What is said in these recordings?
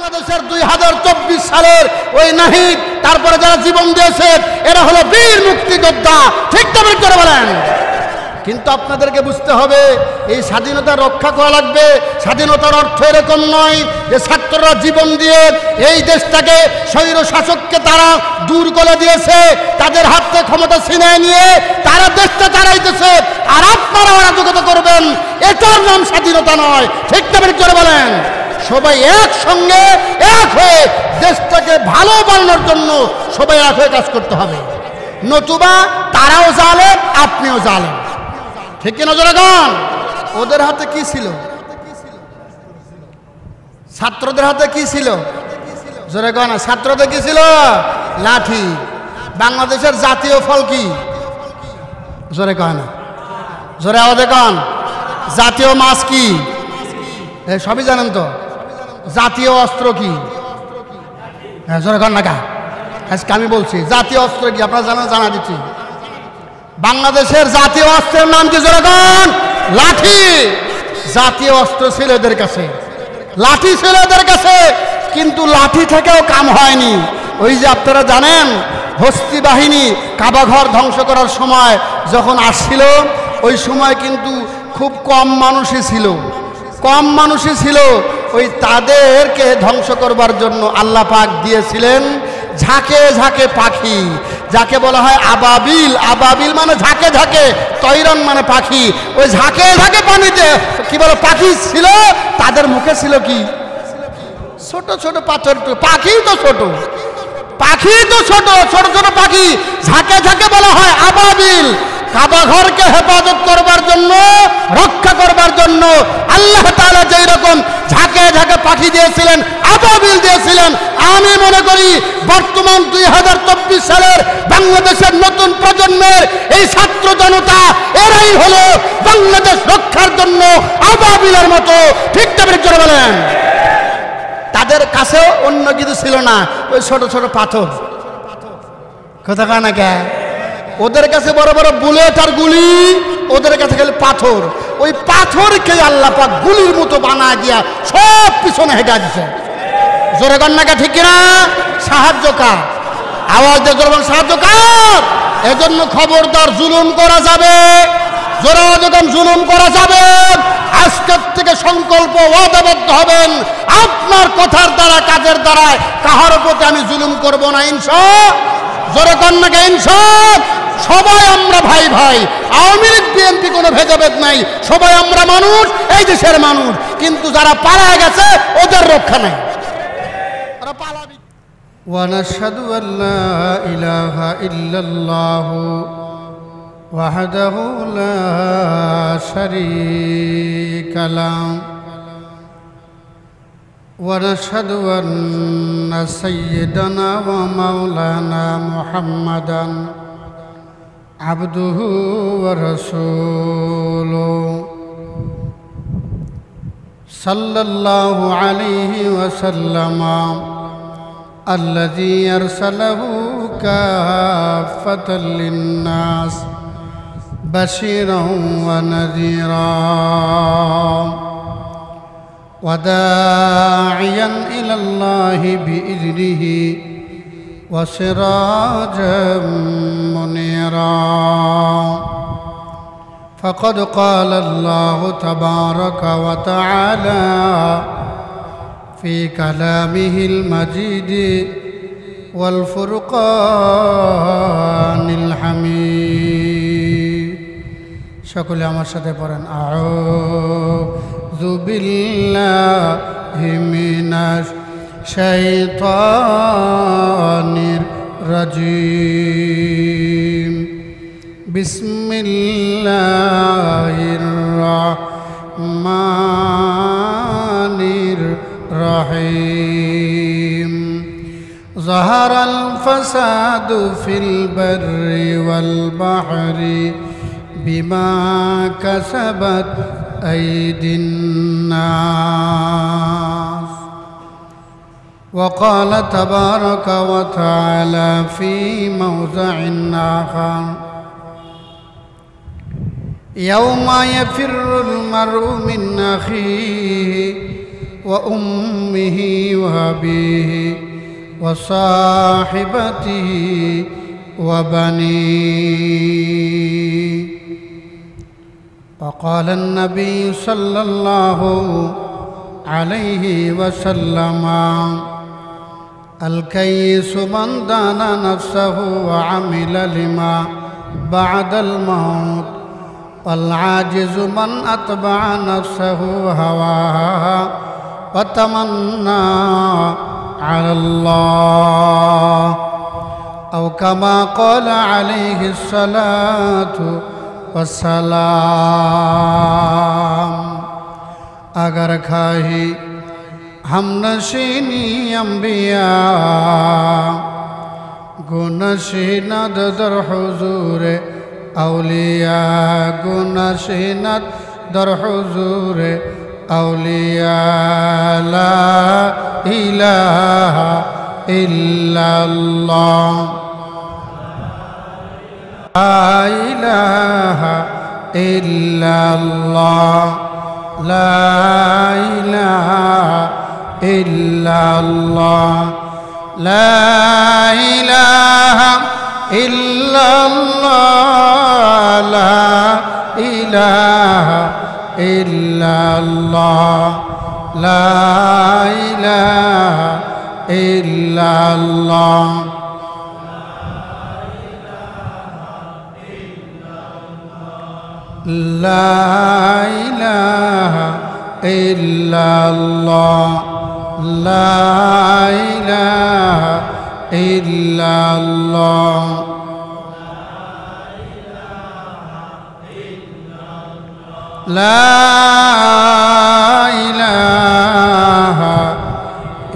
বাংলাদেশের 2024 সালের ওই নাহিদ, তারপরে যারা জীবন দিয়েছে এরা হলো বীর মুক্তিযোদ্ধা, ঠিক তবে করে বলেন। কিন্তু আপনাদেরকে বুঝতে হবে এই স্বাধীনতা রক্ষা করা লাগবে। স্বাধীনতার অর্থ এরকম নয় যে ছাত্ররা জীবন দিয়ে এই দেশটাকে স্বৈর শাসককে তারা দূর করে দিয়েছে, তাদের হাত থেকে ক্ষমতা ছিনিয়ে নিয়ে তারা দেশটা চালাইতেছে আর আপনারা অরাজকতা করবেন, এটার নাম স্বাধীনতা নয়, ঠিক তবে করে বলেন। সবাই একসঙ্গে এক হয়ে দেশটাকে ভালো বানানোর জন্য সবাই এক হয়ে কাজ করতে হবে, নতুবা তারাও জালেম আপনিও জালেম, ঠিক কিনা জনগণ? ওদের হাতে কি ছিল? ছাত্রদের হাতে কি ছিল? জোরে কন, ছাত্রদের কি ছিল? লাঠি। বাংলাদেশের জাতীয় ফল কি? জোরে কন, জোরে আওয়াজে কন। জাতীয় মাছ কি? সবই জানেন তো। জাতীয় অস্ত্র কি? হ্যাঁ জোরে কন না কা, আজকে আমি বলছি জাতীয় অস্ত্র কি আপনারা জানা, জানা দিচ্ছি। বাংলাদেশের জাতীয় অস্ত্রের নাম কি? জোরে কন। লাঠি। জাতীয় অস্ত্র ছিল এদের কাছে, লাঠি ছিল এদের কাছে, কিন্তু লাঠি থেকেও কাম হয়নি। ওই যে আপনারা জানেন হস্তি বাহিনী কাবাঘর ধ্বংস করার সময় যখন আসছিল, ওই সময় কিন্তু খুব কম মানুষই ছিল, কম মানুষই ছিল। ওই তাদেরকে ধ্বংস করবার জন্য আল্লাহ পাক দিয়েছিলেন ঝাঁকে ঝাঁকে পাখি, যাকে বলা হয় আবাবিল। আবাবিল মানে ঝাঁকে ঝাঁকে, তৈরন মানে পাখি। ওই ঝাঁকে ঝাঁকে পানিতে কি বলে পাখি ছিল, তাদের মুখে ছিল কি? ছোট ছোট পাথর। পাখি তো ছোট, পাখি তো ছোট, ছোট ছোট পাখি, ঝাঁকে ঝাঁকে বলা হয় আবাবিল। কাবাঘরকে হেফাজত করবার জন্য, রক্ষা করবার জন্য আল্লাহ তাআলা যেই রকম ঝাঁকে ঝাঁকে পাখি দিয়েছিলেন, আবাবিল দিয়েছিলেন, আমি মনে করি বর্তমান 2024 সালের বাংলাদেশের নতুন প্রজন্মের এই ছাত্র জনতা এরাই হলো বাংলাদেশ রক্ষার জন্য আবাবিলের মতো, ঠিক তবে জোরে বলেন। তাদের কাছেও অন্য কিছু ছিল না, ওই ছোট ছোট পাথর। কথা কয় না কে? ওদের কাছে বড় বড় বুলেট আর গুলি, ওদের কাছে খালি পাথর। ওই পাথরকে আল্লাহ পাক গুলির মতো বানায় দিয়া সব পিছনে হেঁটে দিছে। জোরে কন্যাকে, ঠিক কিনা? সাহায্য কার? আওয়াজ দিয়ে জোরে বলেন, সাহায্য কার? এজন্য খবরদার জুলুম করা যাবে, জোরে যখন জুলুম করা যাবে, আজকের থেকে সংকল্প ওয়াদাবদ্ধ হবেন আপনার কথার দ্বারা কাজের দ্বারা কাহার প্রতি আমি জুলুম করব না, ইনশাআল্লাহ। জোরে কন্যাকে, ইনশাআল্লাহ। সবাই আমরা ভাই ভাই, আওয়ামী লীগ বিএনপি কোনো ভেদাভেদ নাই, সবাই আমরা মানুষ, এই দেশের মানুষ। কিন্তু যারা পালায় গেছে ওদের রক্ষা নাই, ওরা পালাবি। ওয়ানাশহাদু আল্লা ইলাহা ইল্লাল্লাহু ওয়াহদাহু লা শারীকা লাহু ওয়ানাশহাদু আন্না সাইয়্যিদানা ওয়া মাওলানা মুহাম্মাদান আবদুহু ওয়া রাসূলুহু সাল্লাল্লাহু আলাইহি ওয়া সাল্লামা আল্লাযী আরসালাহু কাফাতাল লিন-নাস বাশীরান ওয়া নাযীরা ওয়া দাঈয়ান ইলাল্লাহি বিইذনিহি ওয়া সিরাজাম মুনীরা। ফাকাদ ক্বালা আল্লাহু তাবারাকা ওয়া তাআলা في كلامه المجيد والفرقان الحميد। সকলে আমার সাথে পড়েন, আউযু বিল্লাহি মিনাশ শাইতানির রাজিম। বিসমিল্লাহির রাহমানির রহিম। ظهر الفساد في البر والبحر بما كسبت أيدي الناس وقال تبارك وتعالى في موضع آخر يوم يفر المرء من أخيه وأمه وأبيه وصاحبته وبنيه. وقال النبي صلى الله عليه وسلم: الكيس من دان نفسه وعمل لما بعد الموت، والعاجز من أتبع نفسه هواها وتمنى على الله، أو كما قال عليه الصلاة والسلام. अगर खाही हम नशीनी अम्बिया गुनशीनद दर हुजूर औलिया, गुनशीनद दर हुजूर औलिया। ला इलाहा इल्लल्लाह, ला इलाहा इल्लल्लाह, ला इलाहा इल्लल्लाह, ला इलाहा इल्लल्लाह, ला इलाहा इल्लल्लाह, ला इलाहा इल्लल्लाह। ला इलाहा इल्लल्लाह, ला इलाहा इल्लल्लाह, ला इलाहा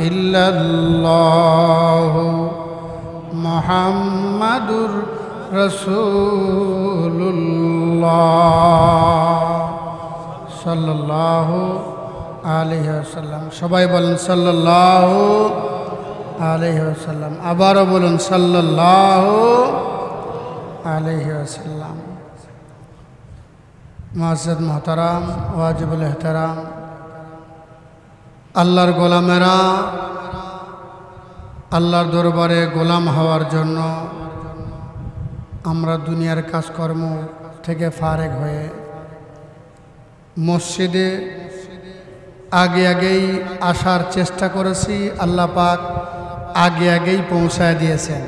इल्लल्लाह मुहम्मदुर রাসূলুল্লাহ সাল্লাল্লাহু আলাইহি ওয়াসাল্লাম। সবাই বলেন সাল্লাল্লাহু আলাইহি ওয়াসাল্লাম। আবারও বলুন সাল্লাল্লাহু আলাইহি ওয়াসাল্লাম। মুআজ্জাজ মুহতারাম ওয়াজিবুল ইহতারাম আল্লাহর গোলামেরা, আল্লাহর দরবারে গোলাম হওয়ার জন্য আমরা দুনিয়ার কাজকর্ম থেকে ফারেক হয়ে মসজিদে আগেই আসার চেষ্টা করেছি। আল্লাহ পাক আগেই পৌঁছায় দিয়েছেন।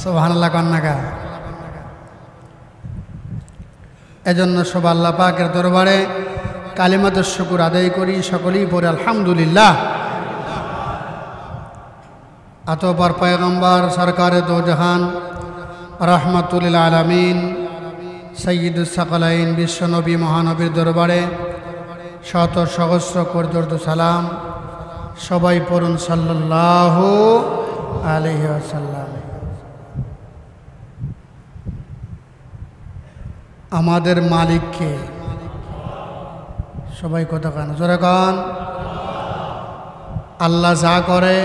সুবহানাল্লাহ কন্নাকা। এজন্য সব আল্লাহ পাকের দরবারে কালিমাতুশ শুকর আদায় করি, সকলেই পড়ে আলহামদুলিল্লাহ। অতঃপর পয়গম্বর সরকারে দো জাহান রহমাতুল লিল আলামিন সৈয়দুস সাকালাইন বিশ্বনবী মহানবীর দরবারে শত সহস্র কোটি সালাম। সবাই পড়ুন সাল্লাল্লাহু আলাইহি ওয়াসাল্লাম। আমাদের মালিককে সবাই কথা কান জোরে কান। আল্লাহ যা করে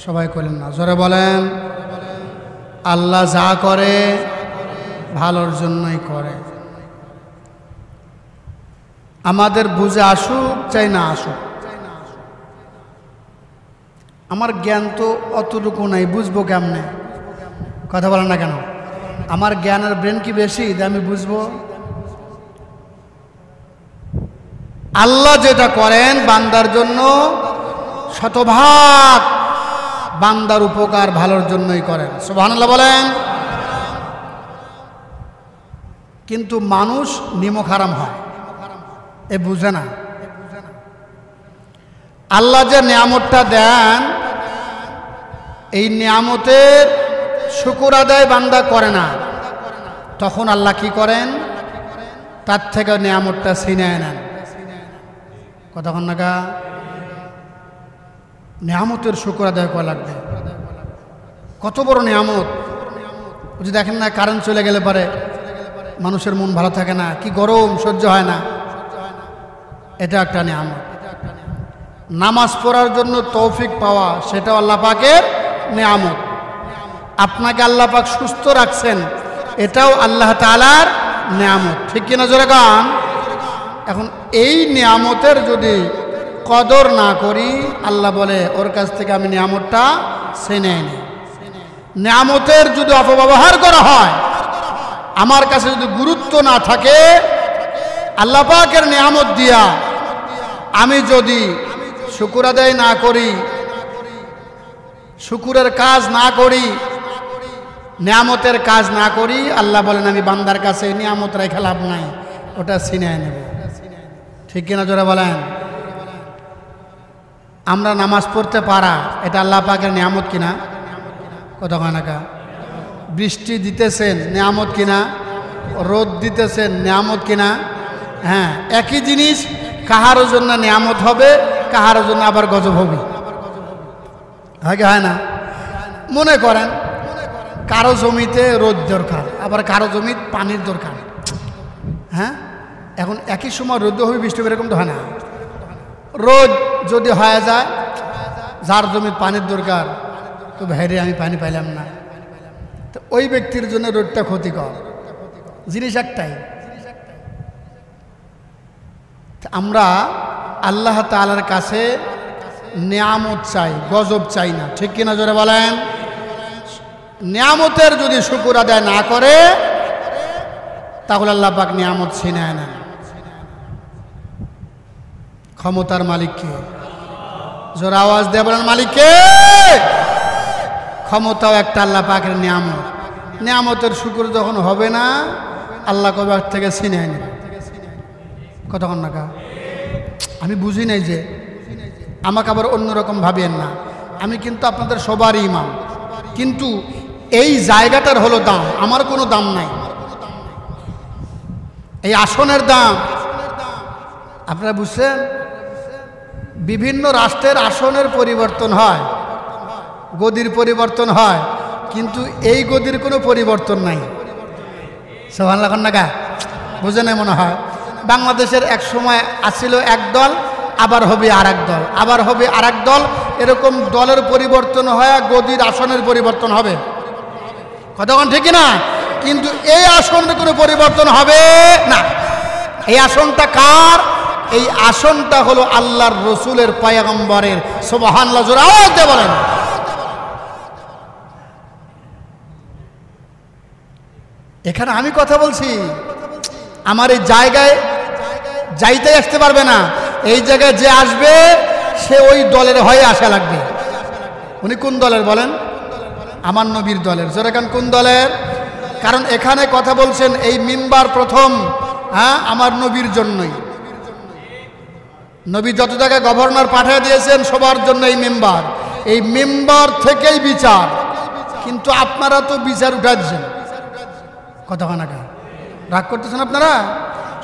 সবাই করেন না, জোরে বলেন। আল্লাহ যা করে ভালোর জন্যই করে। আমাদের বুঝে আসুক চাই না আসুক, আমার জ্ঞান তো অতটুকু নাই, বুঝবো কেমনে? কথা বলেন না কেন? আমার জ্ঞানের ব্রেন কি বেশি যে আমি বুঝবো? আল্লাহ যেটা করেন বান্দার জন্য শতভাগ বান্দার উপকার ভালোর জন্যই করেন। সুবহানাল্লাহ বলেন। কিন্তু মানুষ নিমক হারাম হয়, এ বুঝে না। আল্লাহ যে নিয়ামতটা দেন, এই নিয়ামতের শুকর আদায় বান্দা করে না, তখন আল্লাহ কি করেন? তার থেকে নিয়ামতটা ছিনিয়ে নেন। কতক্ষণ নাগা নিয়ামতের শুকর আদায় করা লাগবে। কত বড় নিয়ামত! যে দেখেন না, কারেন্ট চলে গেলে পারে মানুষের মন ভালো থাকে না, কি গরম সহ্য হয় না, এটা একটা নিয়ামত। নামাজ পড়ার জন্য তৌফিক পাওয়া, সেটাও আল্লাহ পাকের নিয়ামত। আপনাকে আল্লাহ পাক সুস্থ রাখছেন, এটাও আল্লাহ তাআলার নিয়ামত। ঠিক কিনা জোরে গান? এখন এই নিয়ামতের যদি কদর না করি, আল্লাহ বলে ওর কাছ থেকে আমি নিয়ামতটা ছিনে নিই। নিয়ামতের যদি অপব্যবহার করা হয়, আমার কাছে যদি গুরুত্ব না থাকে, আল্লাহ পাকের নিয়ামত দিয়া আমি যদি শুকর আদায় না করি, শুকুরের কাজ না করি, নিয়ামতের কাজ না করি, আল্লাহ বলেন আমি বান্দার কাছে নিয়ামত রেখে লাভ নাই, ওটা ছিনিয়ে নেব। ঠিক কিনা জোরে বলেন? আমরা নামাজ পড়তে পারা এটা আল্লাহ পাকের নিয়ামত কিনা? কতক্ষণ একা বৃষ্টি দিতেছেন নিয়ামত কিনা? রোদ দিতেছেন নিয়ামত কিনা? হ্যাঁ, একই জিনিস কাহারও জন্য নিয়ামত হবে, কাহারও জন্য আবার গজব হবে। হয় না? মনে করেন কারো জমিতে রোদ দরকার, আবার কারো জমিতে পানির দরকার। হ্যাঁ, এখন একই সময় রোদ হবে, বৃষ্টি হবে, এরকম তো হয় না। রোদ যদি হয়ে যায়, যার জমিতে পানির দরকার, তো ভাইরে আমি পানি পাইলাম না, তো ওই ব্যক্তির জন্য রোদটা ক্ষতিকর। জিনিস একটাই, আমরা আল্লাহ তাআলার কাছে নিয়ামত চাই, গজব চাই না। ঠিক কিনা জোরে বলেন? নিয়ামতের যদি শুকর আদায় না করে, তাহলে আল্লাহ পাক নিয়ামত ছিনিয়ে নেন। ক্ষমতার মালিক কে? জোরে আওয়াজ দিয়ে বলেন মালিক কে? ক্ষমতাও একটা আল্লাহ পাকের নিয়ামত। নিয়ামতের শুকর যখন হবে না, আল্লাহ কবার থেকে ছিনিয়ে নেন। কতক্ষণ না? আমি বুঝি নাই যে, আমাকে আবার অন্যরকম ভাবেন না। আমি কিন্তু আপনাদের সবারই ইমাম, কিন্তু এই জায়গাটার হলো দাম, আমার কোনো দাম নাই। এই আসনের দাম আপনারা বুঝছেন? বিভিন্ন রাষ্ট্রের আসনের পরিবর্তন হয়, গদির পরিবর্তন হয়, কিন্তু এই গদির কোনো পরিবর্তন নাই। সুবহানাল্লাহ না গা? বুঝে নাই মনে হয়? বাংলাদেশের এক সময় আসছিল এক দল, আবার হবে আর এক দল, আবার হবে আর এক দল, এরকম দলের পরিবর্তন হয়, গদির আসনের পরিবর্তন হবে। কতক্ষণ ঠিক না? কিন্তু এই আসনের কোনো পরিবর্তন হবে না। এই আসনটা কার? এই আসনটা হলো আল্লাহর রসুলের পয়গম্বরের। সুবহানাল্লাহ জোরে আওয়াজ দিয়ে বলেন। এখানে আমি কথা বলছি, আমার এই জায়গায় যাইতে আসতে পারবে না। এই জায়গায় যে আসবে সে ওই দলের হয়ে আসা লাগবে। উনি কোন দলের বলেন? আমার নবীর দলের। জোরে কান কোন দলের? কারণ এখানে কথা বলছেন এই মিম্বার প্রথম, হ্যাঁ, আমার নবীর জন্যই। নবী যত জায়গায় গভর্নর পাঠিয়ে দিয়েছেন সবার জন্য এই মেম্বার, এই মেম্বার থেকেই বিচার। কিন্তু আপনারা তো বিচার উঠাচ্ছেন। কতক্ষণ আগে রাগ করতেছেন আপনারা?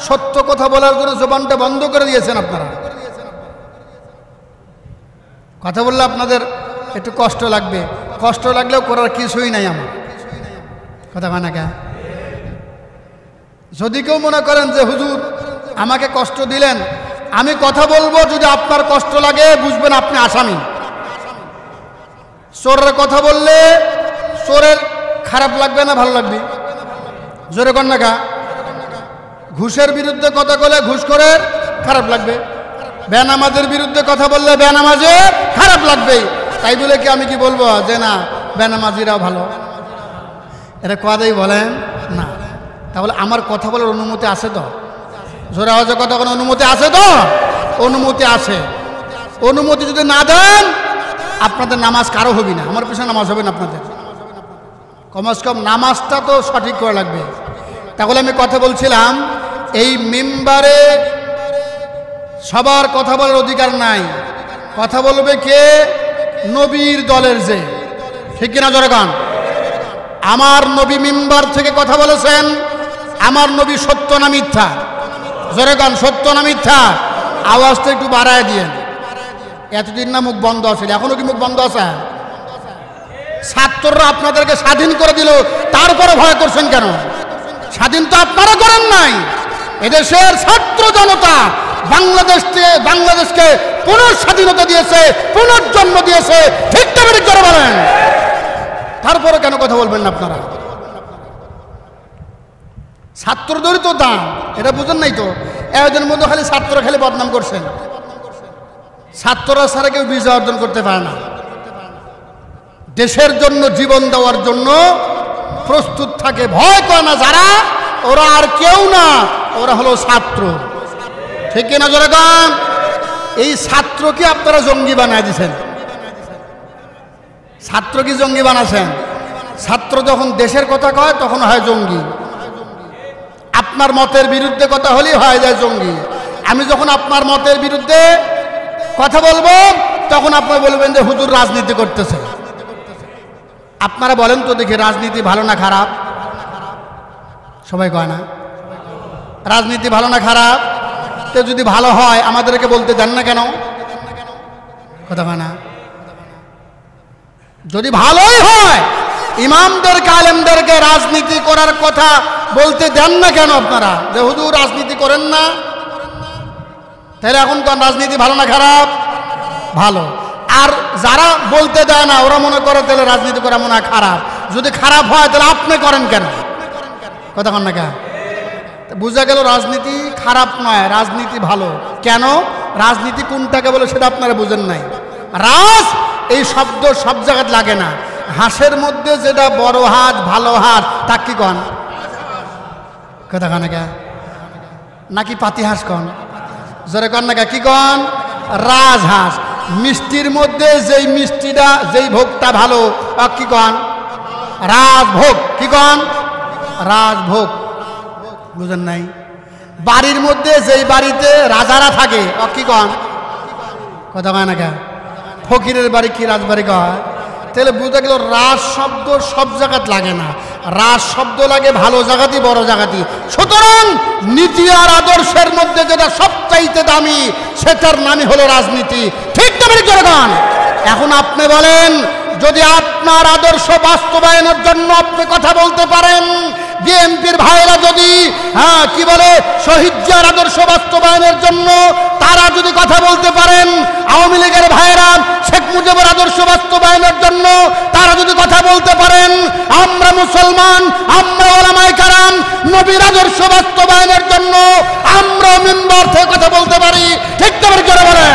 সত্য কথা বলার জন্য জবানটা বন্ধ করে দিয়েছেন আপনারা। কথা বললে আপনাদের একটু কষ্ট লাগবে, কষ্ট লাগলেও করার কিছুই নাই আমার। কতক্ষণ আগে যদি কেউ মনে করেন যে হুজুর আমাকে কষ্ট দিলেন, আমি কথা বলবো, যদি আপনার কষ্ট লাগে বুঝবেন আপনি আসামি। চোরের কথা বললে চোরের খারাপ লাগবে না ভালো লাগবে? জোরে কর না কা? ঘুষের বিরুদ্ধে কথা বলে ঘুষখোরের খারাপ লাগবে, বেনামাজের বিরুদ্ধে কথা বললে বেনামাজের খারাপ লাগবে। তাই বলে কি আমি কি বলবো যে না বেনামাজিরাও ভালো? এটা কথাই বলেন না। তাহলে আমার কথা বলার অনুমতি আছে তো? জোরে আওয়াজে কথা কোনো অনুমতি আছে তো? অনুমতি আছে। অনুমতি যদি না দেন আপনাদের নামাজ কারো হবে না, আমার পিছনে নামাজ হবে না আপনাদের। কমস কম নামাজটা তো সঠিক করা লাগবে। তাহলে আমি কথা বলছিলাম, এই মিম্বারে সবার কথা বলার অধিকার নাই। কথা বলবে কে? নবীর দলের যে। ঠিক কিনা জোরে গান? আমার নবী মিম্বার থেকে কথা বলেছেন, আমার নবী সত্য না মিথ্যা? জোরে গান, সত্য না মিথ্যা? আওয়াজটা একটু বাড়ায় দিয়েন। এতদিন না মুখ বন্ধ আছে, এখনো কি মুখ বন্ধ আছে? ছাত্ররা আপনাদেরকে স্বাধীন করে দিল, তারপরে ভয় করছেন কেন? স্বাধীন তো আপনারা করেন নাই। এদেশের ছাত্র জনতা বাংলাদেশকে পুনঃস্বাধীনতা দিয়েছে, পুনর্জন্ম দিয়েছে। ঠিক না বেঠিক করে বলেন? তারপরে কেন কথা বলবেন না আপনারা? ছাত্রদেরই তো দাম, এটা বুঝেন নাই তো? এদের মধ্যে খালি ছাত্র খালি বদনাম করছেন। ছাত্ররা ছাড়া কেউ বিজয় অর্জন করতে পারে না। দেশের জন্য জীবন দেওয়ার জন্য প্রস্তুত থাকে, ভয় করে না যারা, ওরা আর কেউ না, ওরা হলো ছাত্র। ঠিক কিনা জোরে গান? এই ছাত্রকে আপনারা জঙ্গি বানায় দিয়েছেন। ছাত্র কি জঙ্গি বানাছেন? ছাত্র যখন দেশের কথা কয় তখন হয় জঙ্গি। আপনার মতের বিরুদ্ধে কথা হলেই হয় যায় জঙ্গি। আমি যখন আপনার মতের বিরুদ্ধে কথা বলবো তখন আপনারা বলবেন যে হুজুর রাজনীতি করতেছে। আপনারা বলেন তো দেখি, রাজনীতি ভালো না খারাপ? সবাই কয় না রাজনীতি ভালো না খারাপ? তো যদি ভালো হয় আমাদেরকে বলতে দেন না কেন? কথা কয় না? যদি ভালোই হয় ইমামদেরকে আলেমদেরকে রাজনীতি করার কথা বলতে দেন না কেন আপনারা? যে হুজুর রাজনীতি করেন না, তাহলে এখন কোন রাজনীতি ভালো না খারাপ? ভালো। আর যারা বলতে দেয় না ওরা মনে করে তাহলে রাজনীতি করা মনে হয় খারাপ। যদি খারাপ হয় তাহলে আপনি করেন কেন? কথা কন না কেন? বুঝা গেল রাজনীতি খারাপ নয়, রাজনীতি ভালো। কেন? রাজনীতি কোনটাকে বলে সেটা আপনারা বুঝেন নাই। রাজ এই শব্দ সব জায়গায় লাগে না। হাঁসের মধ্যে যেটা বড় হাঁস ভালো হাঁস তা কি কন? কথা কন না কেন? নাকি পাতি হাঁস কন? জোরে কন না কেন? কি কন? রাজহাঁস। মিষ্টির মধ্যে যেই মিষ্টিটা যেই ভোগটা ভালো কি কন? রাজভোগ। কি কন? রাজভোগ। বুঝেন নাই? বাড়ির মধ্যে যেই বাড়িতে রাজারা থাকে কি কন? কথা কয় না কেন? ফকিরের বাড়ি কি রাজবাড়ি কয়? তাহলে বুঝা গেল রাজ শব্দ সব জায়গাতে লাগে না, রাজ শব্দ লাগে ভালো জায়গাতেই, বড় জায়গাতেই। সুতরাং নীতি আর আদর্শের মধ্যে যেটা সবচাইতে দামি সেটার নামই হলো রাজনীতি। ঠিক তো বলি জনগণ? এখন আপনি বলেন, যদি আপনার আদর্শ বাস্তবায়নের জন্য আপনি কথা বলতে পারেন, বিএনপির ভাইরা যদি কি বলে শহীদজার আদর্শ বাস্তবায়নের জন্য তারা যদি কথা বলতে পারেন, আওয়ামী লীগের ভাইরা শেখ মুজিবের আদর্শ বাস্তবায়নের জন্য তারা যদি কথা বলতে পারেন, আমরা মুসলমান, আমরা ওলামায়ে কেরাম নবীর আদর্শ বাস্তবায়নের জন্য আমরা মিম্বর থেকে কথা বলতে পারি। ঠিক তো করে বলেন?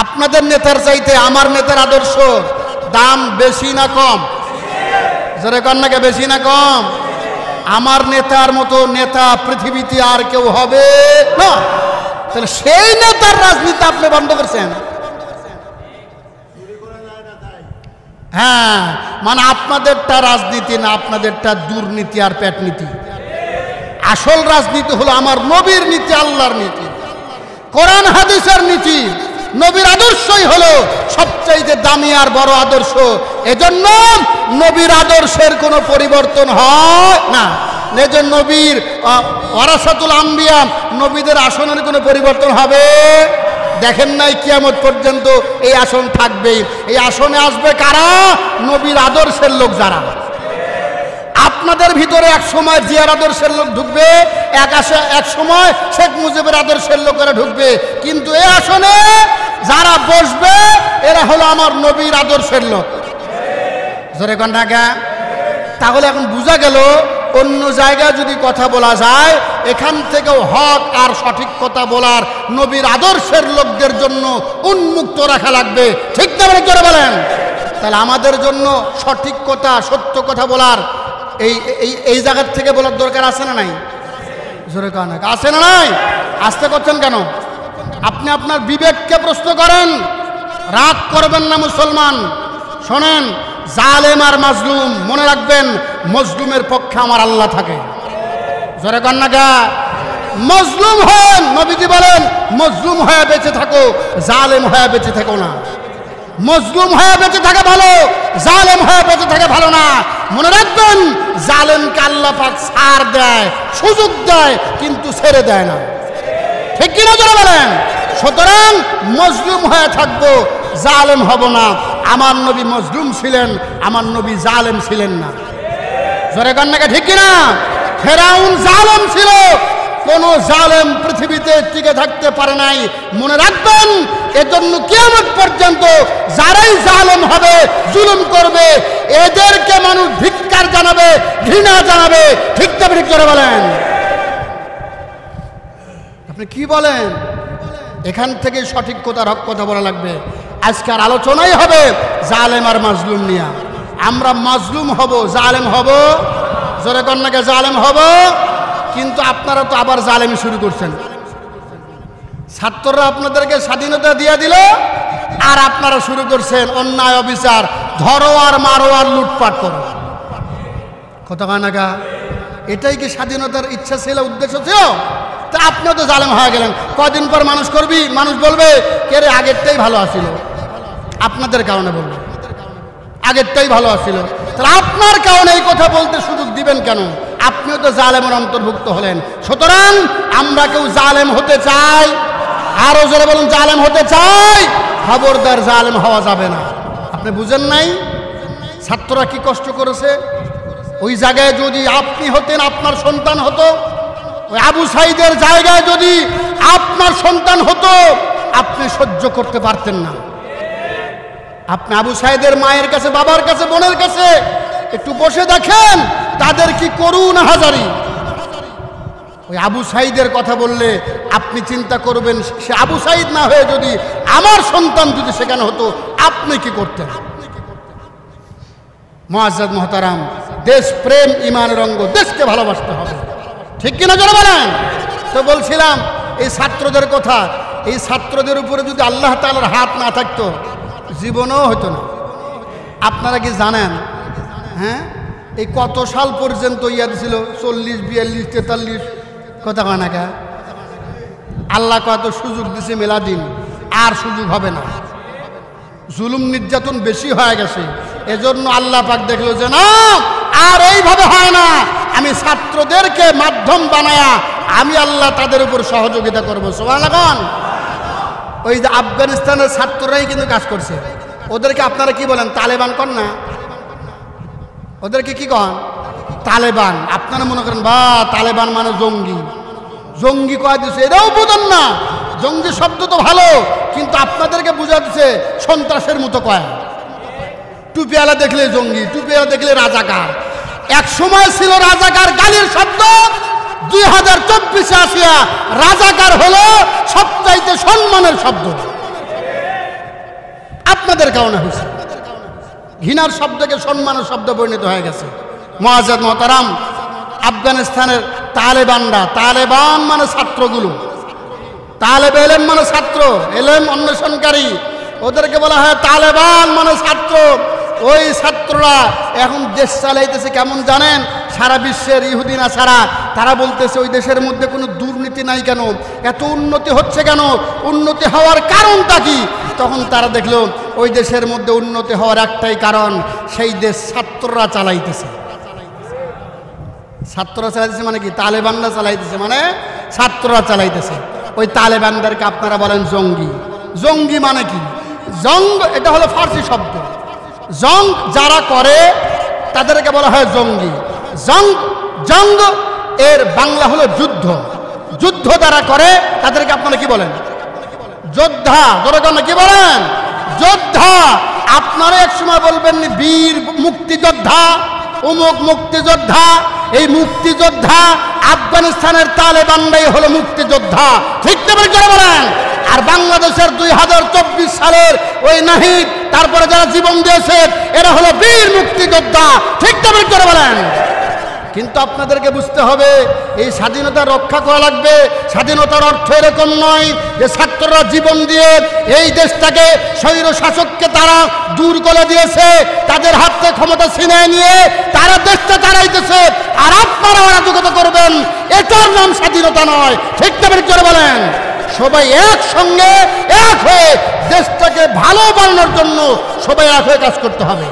আপনাদের নেতার চাইতে আমার নেতার আদর্শ দাম বেশি না কম? জোরে কন না কে? বেশি না কম? আমার নেতার মতো নেতা পৃথিবীতে আর কেউ হবে না। তাহলে সেই নেতার রাজনীতি আপনি বন্ধ করছেন। হ্যাঁ, মানে আপনাদেরটা রাজনীতি না, আপনাদেরটা দুর্নীতি আর পেটনীতি। আসল রাজনীতি হলো আমার নবীর নীতি, আল্লাহর নীতি, কোরআন হাদিসের নীতি। নবীর আদর্শই হলো সবচাইতে দামি আর বড় আদর্শ। এজন্য নবীর আদর্শের কোনো পরিবর্তন হয় না। এজন্য নবীর ওয়ারাসাতুল আম্বিয়া, নবীদের আসনের কোনো পরিবর্তন হবে? দেখেন নাই কিয়ামত পর্যন্ত এই আসন থাকবেই। এই আসনে আসবে কারা? নবীর আদর্শের লোক যারা। আপনাদের ভিতরে এক সময় জিয়ার আদর্শের লোক ঢুকবে, এক সময় শেখ মুজিবের আদর্শের লোকেরা ঢুকবে, কিন্তু এই আসনে যারা বসবে এরা হলো আমার নবীর আদর্শের লোক। জোরে কোন ঢাকা? তাহলে এখন বোঝা গেল অন্য জায়গায় যদি কথা বলা যায়, এখান থেকেও হক আর সঠিক কথা বলার নবীর আদর্শের লোকদের জন্য উন্মুক্ত রাখা লাগবে। ঠিক না করে বলেন? তাহলে আমাদের জন্য সঠিক কথা, সত্য কথা বলার এই জায়গার থেকে বলার দরকার আছে না নাই? জোরে কান আছে না নাই? আসতে করছেন কেন? আপনি আপনার বিবেককে প্রশ্ন করেন। রাগ করবেন না মুসলমান। শোনেন, জালেম আর মাজলুম মনে রাখবেন, মজলুমের পক্ষে আমার আল্লাহ থাকে। জোরে কান না গা? মজলুম হন, নবীজি বলেন মজলুম হয়ে বেঁচে থাকো, জালেম হয়ে বেঁচে থাকো না। মজলুম হয়ে বেঁচে থাকে ভালো, জালেম হয়ে বেঁচে থাকে ভালো না। মনে রাখবেন, জালেমকে আল্লাহ পাক ছাড় দেয়, সুযোগ দেয়, কিন্তু ছেড়ে দেয় না। ঠিক কিনা জোরে বলেন? সুতরাং মজলুম হয়ে থাকবো, জালেম হব না। আমার নবী মজলুম ছিলেন, আমার নবী জালেম ছিলেন না। জোরে কান্নাকে ঠিক কিনা? ফেরাউন জালেম ছিল, কোন জালেম পৃথিবীতে টিকে থাকতে পারে নাই। মনে রাখবেন, এজন্য কিয়ামত পর্যন্ত যারাই জালেম হবে, জুলুম করবে, এদেরকে মানুষ ধিক্কার জানাবে, ঘৃণা জানাবে। ঠিক তবে ঠিক করে বলেন? আপনি কি বলেন? এখান থেকে সঠিক কথা, হক কথা বলা লাগবে। আজকের আলোচনাই হবে জালেম আর মাজলুম নিয়ে। আমরা মাজলুম হব, জালেম হব, জোরে কন্যাকে জালেম হব। কিন্তু আপনারা তো আবার জালেমি শুরু করছেন। ছাত্ররা আপনাদেরকে স্বাধীনতা দিয়ে দিল, আর আপনারা শুরু করছেন অন্যায় অবিচার, ধরো আর মারো আর লুটপাট করো। কথা কয় না কা? এটাই কি স্বাধীনতার ইচ্ছা ছিল, উদ্দেশ্য ছিল? তা আপনিও তো জালেম হয়ে গেলেন। কদিন পর মানুষ বলবে কে রে, আগেরটাই ভালো আছিল। আপনাদের কারণে বলবে আগেরটাই ভালো আছিল। তাহলে আপনার কারণে এই কথা বলতে সুযোগ দিবেন কেন? আপনিও তো জালেমের অন্তর্ভুক্ত হলেন। সুতরাং আমরা কেউ জালেম হতে চাই? আরো জোরে বলুন, জালেম হতে চাই? খবরদার, জালেম হওয়া যাবে না। আপনি বুঝেন নাই ছাত্ররা কি কষ্ট করেছে? ওই জায়গায় যদি আপনি হতেন, আপনার সন্তান হতো, ওই আবু সাইদের জায়গায় যদি আপনার সন্তান হতো, আপনি সহ্য করতে পারতেন না। আপনি আবু সাইদের মায়ের কাছে, বাবার কাছে, বোনের কাছে একটু বসে দেখেন তাদের কি করুণ হাজারি। ওই আবু সাইদের কথা বললে আপনি চিন্তা করবেন, সে আবু সাইদ না হয়ে যদি আমার সন্তান যদি সেখানে হতো, আপনি কি করতেন? মুআজ্জাজ মুহতারাম, দেশ প্রেম ইমানের অঙ্গ, দেশকে ভালোবাসতে হবে, ঠিক কিনা যারা বলেন? তো বলছিলাম এই ছাত্রদের কথা, এই ছাত্রদের উপরে যদি আল্লাহ তাআলার হাত না থাকতো জীবনও হতো না। আপনারা কি জানেন? হ্যাঁ, এই কত সাল পর্যন্ত ইয়াদ ছিল? 40, 42, 43, কথা কয় না কা? আল্লাহ কত সুযোগ দিছে, মেলা দিন আর সুযোগ হবে না। জুলুম নির্যাতন বেশি হয়ে গেছে, এজন্য আল্লাহ পাক দেখলো যে না, আর এইভাবে হয় না, আমি ছাত্রদেরকে মাধ্যম বানায়া আমি আল্লাহ তাদের উপর সহযোগিতা করবো। সুবহানাল্লাহ। ওই যে আফগানিস্তানের ছাত্ররাই কিন্তু কাজ করছে। ওদেরকে আপনারা কি বলেন? তালেবান কন না? ওদেরকে কি কন? তালেবান। আপনারা মনে করেন বা তালেবান মানে জঙ্গি, জঙ্গি কয় দিচ্ছে, এটাও বোঝেন না। জঙ্গি শব্দ তো ভালো, কিন্তু আপনাদেরকে বুঝা দিচ্ছে সন্ত্রাসের মতো কয়। টুপিওয়ালা দেখলে জঙ্গি, টুপিওয়ালা দেখলে রাজাকার। এক সময় ছিল রাজাকার গালির শব্দ, 2024 আসিয়া রাজাকার হলো সবচাইতে সম্মানের শব্দ। আপনাদের কারণে হয়েছে, ঘৃণার শব্দকে সম্মানের শব্দ পরিণত হয়ে গেছে। মুআজ্জাজ মুহতারাম, আফগানিস্তানের তালেবানরা, তালেবান মানে ছাত্রগুলো, তালেবে এলেম মানে ছাত্র, এলেম অন্বেষণকারী, ওদেরকে বলা হয় তালেবান মানে ছাত্র। ওই ছাত্ররা এখন দেশ চালাইতেছে কেমন জানেন? সারা বিশ্বের ইহুদি নাসারা তারা বলতেছে ওই দেশের মধ্যে কোনো দুর্নীতি নাই কেন, এত উন্নতি হচ্ছে কেন, উন্নতি হওয়ার কারণটা কি? তখন তারা দেখলো ওই দেশের মধ্যে উন্নতি হওয়ার একটাই কারণ, সেই দেশ ছাত্ররা চালাইতেছে। ছাত্ররা চালাইতেছে মানে কি? তালেবানরা চালাইতেছে মানে ছাত্ররা চালাইতেছে। ওই তালেবানদেরকে আপনারা বলেন জঙ্গি। জঙ্গি মানে কি? জঙ্গ এটা হলো ফার্সি শব্দ। জং যারা করে তাদেরকে বলা হয় জঙ্গি। জঙ্গ এর বাংলা হলো যুদ্ধ। যুদ্ধ যারা করে তাদেরকে আপনারা কি বলেন? যোদ্ধা। ধরে কি বলেন? যোদ্ধা। আপনারা এক সময় বলবেন বীর মুক্তিযোদ্ধা, অমুক মুক্তিযোদ্ধা। এই মুক্তিযোদ্ধা আফগানিস্তানের তালেবানরাই হলো মুক্তিযোদ্ধা, ঠিক তেমনি করে বলেন। আর বাংলাদেশের 2024 সালের ওই নাহিদ, তারপরে যারা জীবন দিয়েছে এরা হলো বীর মুক্তিযোদ্ধা, ঠিক তেমনি করে বলেন। কিন্তু আপনাদেরকে বুঝতে হবে এই স্বাধীনতা রক্ষা করা লাগবে। স্বাধীনতার অর্থ এরকম নয় যে ছাত্ররা জীবন দিয়ে এই দেশটাকে স্বৈর শাসককে তারা দূর করে দিয়েছে, তাদের হাত থেকে ক্ষমতা ছিনিয়ে নিয়ে তারা দেশটা চালাইতেছে, আর আপনারা অরাজকতা করবেন, এটার নাম স্বাধীনতা নয়, ঠিক তেমনি করে বলেন। সবাই একসঙ্গে এক হয়ে দেশটাকে ভালো বানানোর জন্য সবাই এক হয়ে কাজ করতে হবে,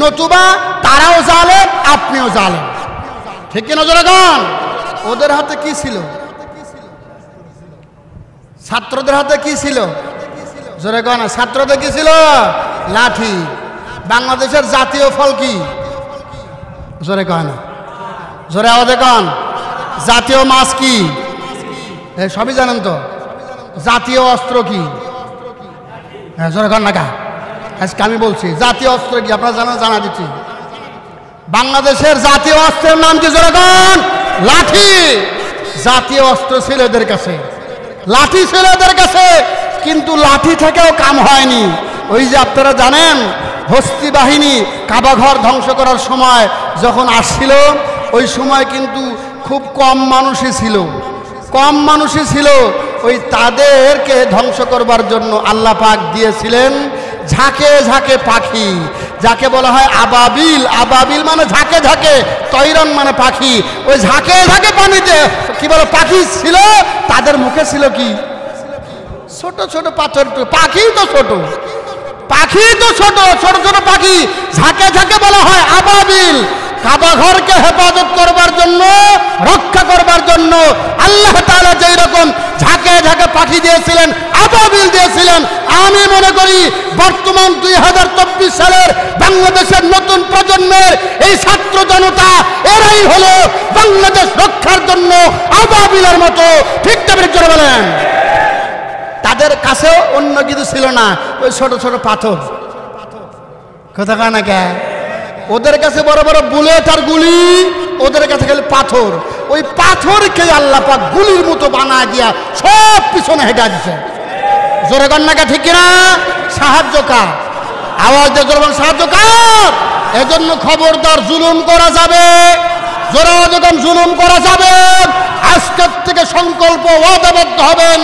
নতুবা তারাও জালেম, আপনিও জালেম, ঠিক কিনা জনগণ? ওদের হাতে কি ছিল? ছাত্রদের হাতে কি ছিল? জোরে কন। ছাত্রদের কি ছিল? লাঠি। বাংলাদেশের জাতীয় ফল কি? জোরে কন, জোরে আওয়াজে কন। জাতীয় মাছ কি? সবই জানেন তো। জাতীয় অস্ত্র কি? হ্যাঁ, জোরে কন না কা? আজকে আমি বলছি জাতীয় অস্ত্র কি আপনারা জানেন? জানা দিচ্ছি। বাংলাদেশের জাতীয় অস্ত্রের নাম কি? জোরে কন। লাঠি। জাতীয় অস্ত্র ছিল এদের কাছে। লাঠি ছিল এদের কাছে, কিন্তু লাঠি থেকেও কাম হয়নি। ওই যে আপনারা জানেন হস্তি বাহিনী কাবাঘর ধ্বংস করার সময় যখন আসছিল, ওই সময় কিন্তু খুব কম মানুষই ছিল। ওই তাদেরকে ধ্বংস করবার জন্য আল্লাহ পাক দিয়েছিলেন ঝাঁকে ঝাঁকে পাখি, যাকে বলা হয় আবাবিল। আবাবিল মানে ঝাঁকে ঝাঁকে, তৈরন মানে পাখি। ওই ঝাঁকে ঝাঁকে পানিতে কি বলে পাখি ছিল, তাদের মুখে ছিল কি ছোট ছোট পাথর। পাখি তো ছোট ছোট পাখি, ঝাঁকে ঝাঁকে বলা হয় আবাবিল। কাবা ঘরকে হেফাজত করবার জন্য, রক্ষা করবার জন্য আল্লাহ তাআলা যেই রকম ঝাঁকে ঝাঁকে পাখি দিয়েছিলেন, আবাবিল দিয়েছিলেন, আমি মনে করি বর্তমান 2024 সালের বাংলাদেশের নতুন প্রজন্মের এই ছাত্র জনতা, এরাই হলো বাংলাদেশ রক্ষার জন্য আবাবিলের মতো। ঠিক তবে জোরে বলেন। তাদের কাছেও অন্য কিছু ছিল না, ওই ছোট ছোট পাথর। কথা কয় না কে? ওদের কাছে বড় বড় বুলেট আর গুলি, ওদের কাছে খালি পাথর। ওই পাথরকে আল্লাহ পাক গুলির মতো বানা দিয়া সব পিছনে হেঁটে দিচ্ছে। জোরে কন্যাকে ঠিক কিনা? সাহায্য কার? আওয়াজ দিয়ে জোরে বলেন, সাহায্য কার? এজন্য খবরদার জুলুম করা যাবে, জোরে যখন জুলুম করা যাবে, আজকের থেকে সংকল্প ওয়াদাবদ্ধ হবেন,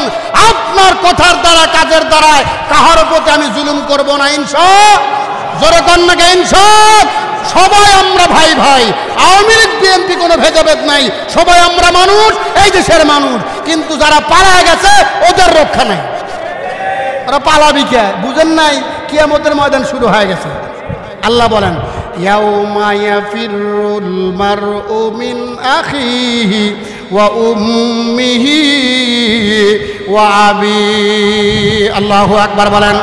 আপনার কথার দ্বারা কাজের দ্বারায় কাহার প্রতি আমি জুলুম করব না, ইনশাআল্লাহ। জোরে কন্যাকে ইনশাআল্লাহ। সবাই আমরা ভাই ভাই, আওয়ামী লীগ বিএনপি কোনো ভেদাভেদ নাই, সবাই আমরা মানুষ, এই দেশের মানুষ। কিন্তু যারা পালায় গেছে ওদের রক্ষা নাই, ওরা পালাবি কে? বুঝেন নাই? কিয়ামতের ময়দান শুরু হয়ে গেছে। আল্লাহ বলেন ইয়াউমা ইয়াফিরুল মারউ মিন আখিহি ওয়া উম্মিহি ওয়া আবি। আল্লাহু আকবার বলেন।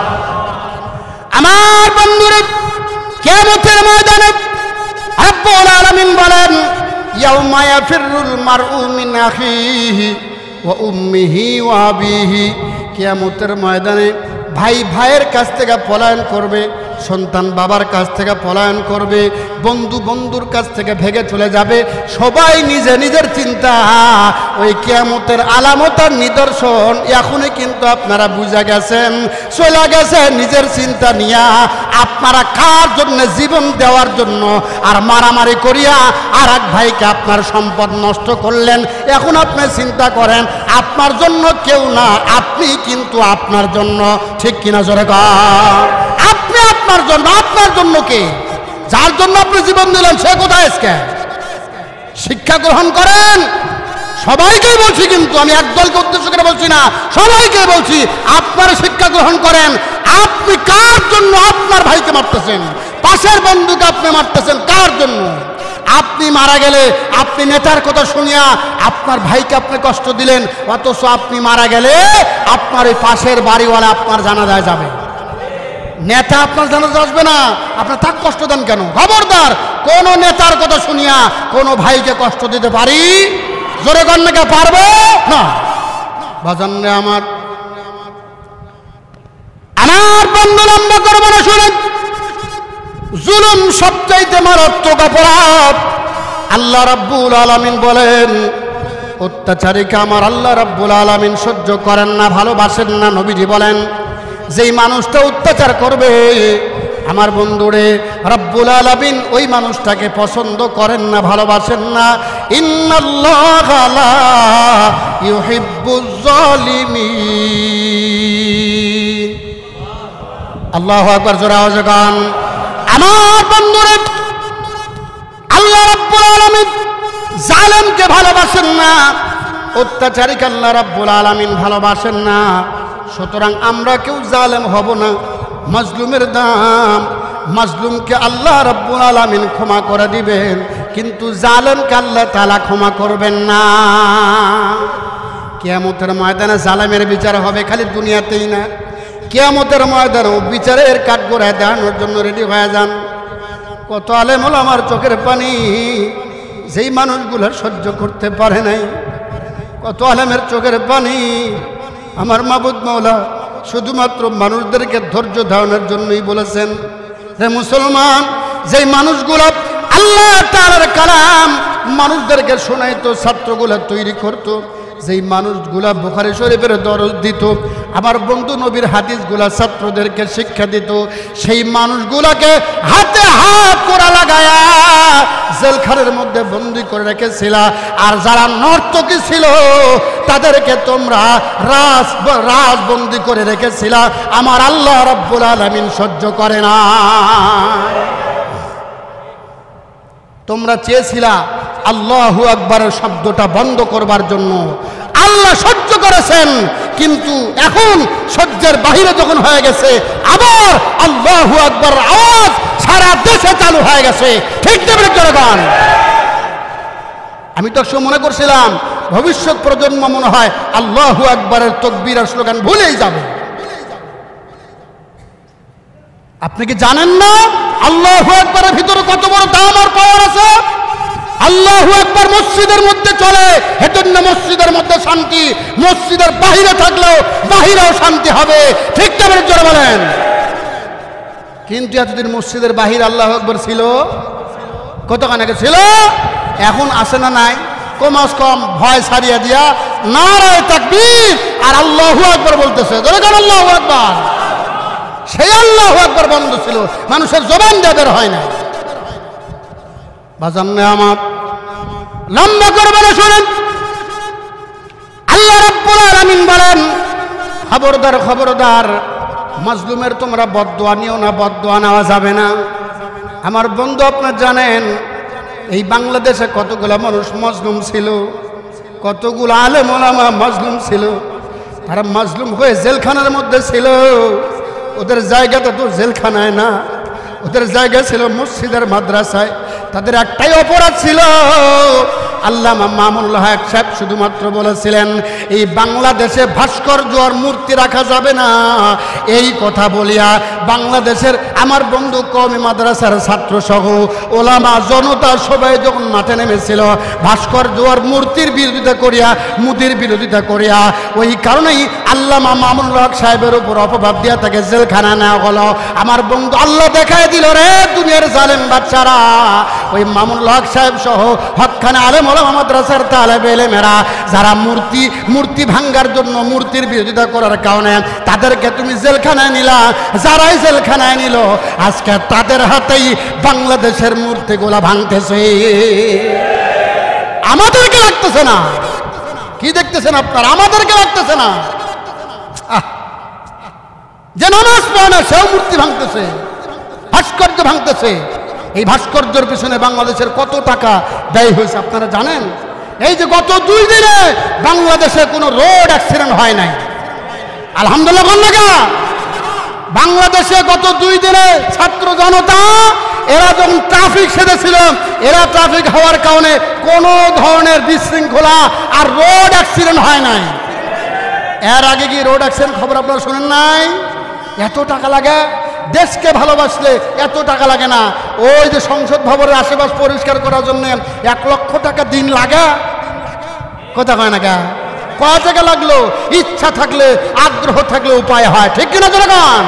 আমার বন্ধুরা, কিয়ামতের ময়দানে রব্বুল আলামিন বলেন ইয়াউমা ইয়াফিরুল মারউ মিন আখিহি ওয়া উম্মিহি ওয়া আবিহি। কিয়ামতের ময়দানে ভাই ভাইয়ের কাছ থেকে পলায়ন করবে, সন্তান বাবার কাছ থেকে পলায়ন করবে, বন্ধু বন্ধুর কাছ থেকে ভেগে চলে যাবে। সবাই নিজে নিজের চিন্তা। ওই কিয়ামতের আলামত আর নিদর্শন এখনই কিন্তু আপনারা বুঝে গেছেন, চলে গেছে নিজের চিন্তা নিয়া। আপনারা কার জন্য? জীবন দেওয়ার জন্য। আর মারামারি করিয়া আর এক ভাইকে আপনার সম্পদ নষ্ট করলেন। এখন আপনি চিন্তা করেন, আপনার জন্য কেউ না, আপনি কিন্তু আপনার জন্য। ঠিক কিনা জোরে কর? আপনি আপনার জন্য। আপনার জন্য কে? যার জন্য আপনি জীবন দিলেন সে কোথায়? আজকে শিক্ষা গ্রহণ করেন। সবাইকে বলছি, কিন্তু আমি একদলকে উদ্দেশ্য করে বলছি না, সবাইকে বলছি আপনারা শিক্ষা গ্রহণ করেন। আপনি কার জন্য আপনার ভাইকে মারতেছেন? পাশের বন্ধুকে আপনি মারতেছেন কার জন্য? আপনি মারা গেলে আপনি নেতার কথা শুনিয়া আপনার ভাইকে আপনি কষ্ট দিলেন, অথচ আপনি মারা গেলে আপনার এই পাশের বাড়িওয়ালা আপনার জানাজায় যাবে। নেতা আপনার জানাজা আসবে না, আপনার তাক কষ্ট দেন কেন? খবরদার, কোন নেতার কথা শুনিয়া কোনো ভাইকে কষ্ট দিতে পারি? জোরে কন্যাকে পারবো না। বাজান আমার বন্ধু লম্বা করবো না, শুনেন। জুলুম সবচাইতে মারাত্মক অপরাধ। আল্লাহ রাব্বুল আলামিন বলেন অত্যাচারীকে আমার আল্লাহ রাব্বুল আলামিন সহ্য করেন না, ভালোবাসেন না। নবীজি বলেন যেই মানুষটা অত্যাচার করবে আমার বন্ধুরে রব্বুল আলামিন ওই মানুষটাকে পছন্দ করেন না, ভালোবাসেন না। ইন্নাল্লাহা লা ইউহিব্বুজ জালিমিন। আল্লাহু আকবার, জোরে আওয়াজ গান। আমার বন্ধুরে আল্লাহ রাব্বুল আলামিন জালেমকে ভালোবাসেন না, অত্যাচারীকে আল্লাহ রাব্বুল আলামিন ভালোবাসেন না। সুতরাং আমরা কেউ জালেম হব না। মাজলুমের দাম, মাজলুমকে আল্লাহ রাব্বুল আলামিন ক্ষমা করে দিবেন, কিন্তু জালেমকে আল্লাহ তাআলা ক্ষমা করবেন না। কিয়ামতের ময়দানে জালেমের বিচার হবে, খালি দুনিয়াতেই না, কিয়ামতের ময়দানেও বিচারের কাঠগড়ায় দাঁড়ানোর জন্য রেডি হয়ে যান। কত আলেম ওলামার চোখের পানি যেই মানুষগুলো সহ্য করতে পারে নাই, কত আলেমের চোখের পানি। আমার মাবুদ মাওলা শুধুমাত্র মানুষদেরকে ধৈর্য ধারণের জন্যই বলেছেন, হে মুসলমান, যেই মানুষগুলো আল্লাহ তাআলার কালাম মানুষদেরকে শোনাইতো, ছাত্রগুলো তৈরি করতো, যেই মানুষগুলা বুখারী শরীফের দরজ দিত, আমার বন্ধু নবীর হাদিসগুলা ছাত্রদেরকে শিক্ষা দিত, সেই মানুষগুলাকে হাতে হাত করা লাগায়া জেলখানার মধ্যে বন্দী করে রেখেছিলা। আর যারা নর্তকী ছিল তাদেরকে তোমরা রাজবন্দি করে রেখেছিলা। আমার আল্লাহ রাব্বুল আলামিন সহ্য করে না। তোমরা চেয়েছিলা আল্লাহু আকবারের শব্দটা বন্ধ করবার জন্য, আল্লাহ সহ্য করেছেন, কিন্তু এখন সহ্যের বাহিরে যখন হয়ে গেছে আবার আল্লাহু আকবার আওয়াজ সারা দেশে চালু হয়ে গেছে। ঠিক তেমনি জনগণ, আমি তো মনে করছিলাম ভবিষ্যৎ প্রজন্ম মনে হয় আল্লাহু আকবারের তাকবীর আর স্লোগান ভুলেই যাবে। আপনি কি জানেন না আল্লাহু আকবারের ভিতরে কত বড় দাম আর পাওয়ার আছে? আল্লাহু আকবার মসজিদের মধ্যে চলে, এজন্য মসজিদের মধ্যে শান্তি, মসজিদের বাহিরে থাকলেও বাহিরেও শান্তি হবে। ঠিক তেমনি জোরে বলেন। কিন্তু এতদিন মসজিদের বাহির আল্লাহু আকবার ছিল কতখানি ছিল, এখন আসে না নাই? কমাস কম ভয় ছাড়িয়ে দিয়া নারায়ে তাকবীর আর আল্লাহু আকবার বলতেছে। জোরে আল্লাহু আকবার। সেই আল্লাহু আকবার বন্ধ ছিল, মানুষের জবান দিয়ে বের হয় না। বাজান আমার লম্বা করবেন, শুনেন। আল্লাহ রাব্বুল আলামিন বলেন, খবরদার খবরদার, মাজলুমের তোমরা বদদোয়া নিও না, বদদোয়া নেওয়া যাবে না। আমার বন্ধু আপনারা জানেন এই বাংলাদেশে কতগুলো মানুষ মাজলুম ছিল, কতগুলো আলেম ওলামা মাজলুম ছিল, তারা মাজলুম হয়ে জেলখানার মধ্যে ছিল। ওদের জায়গাটা তো জেলখানায় না, ওদের জায়গা ছিল মসজিদের মাদ্রাসায়। তাদের একটাই অপরাধ ছিল, আল্লামা মামুনুল হক সাহেব শুধুমাত্র বলেছিলেন এই বাংলাদেশে ভাস্কর্য আর মূর্তি রাখা যাবে না। এই কথা বলিয়া বাংলাদেশের আমার বন্ধু কওমি মাদ্রাসার ছাত্র সহ ওলামা জনতা সবাই যখন মাঠে নেমেছিল ভাস্কর্য আর মূর্তির বিরোধিতা করিয়া, মুদির বিরোধিতা করিয়া, ওই কারণেই আল্লামা মামুনুল হক সাহেবের উপর অপবাদ দিয়া তাকে জেলখানা নেওয়া হলো। আমার বন্ধু আল্লাহ দেখায় দিল রে দুনিয়ার জালেম বাচ্চারা, ওই মামুনুল হক সাহেব সহ হকখানা আলেম ওলামা মাদ্রাসার তালেবে ইলমেরা যারা মূর্তি ভাঙ্গার জন্য, মূর্তির বিরোধিতা করার কারণে তাদেরকে তুমি জেলখানায় নিলা। যারাই জেলখানায় নিল আজকে তাদের হাতেই বাংলাদেশের মূর্তিগুলা ভাঙতেছে। আমাদেরকে লাগতেছে না। কি দেখতেছেন আপনারা? আমাদেরকে লাগতেছে না। যে নামাজ পড়ে না সেও মূর্তি ভাঙতেছে, ভাস্কর্য ভাঙতেছে। এই ভাস্কর্যের পিছনে বাংলাদেশের কত টাকা ব্যয় হয়েছে আপনারা জানেন? এই যে গত 2 দিনে বাংলাদেশে কোনো রোড অ্যাক্সিডেন্ট হয় নাই, আলহামদুলিল্লাহ বললেন না? বাংলাদেশে গত 2 দিনে ছাত্র জনতা এরা যখন ট্রাফিক সেজেছিল, এরা ট্রাফিক হওয়ার কারণে কোনো ধরনের বিশৃঙ্খলা আর রোড অ্যাক্সিডেন্ট হয় নাই। এর আগে কি রোড অ্যাক্সিডেন্ট খবর আপনারা শুনেন নাই? এত টাকা লাগে দেশকে ভালোবাসলে, এত টাকা লাগে না। ওই যে সংসদ ভবনের আশেপাশ পরিষ্কার করার জন্য 1 লক্ষ টাকা দিন লাগে, কথা কয় না গা? কয় টাকা লাগলো? ইচ্ছা থাকলে, আগ্রহ থাকলে উপায় হয়। ঠিক কিনা জনগণ?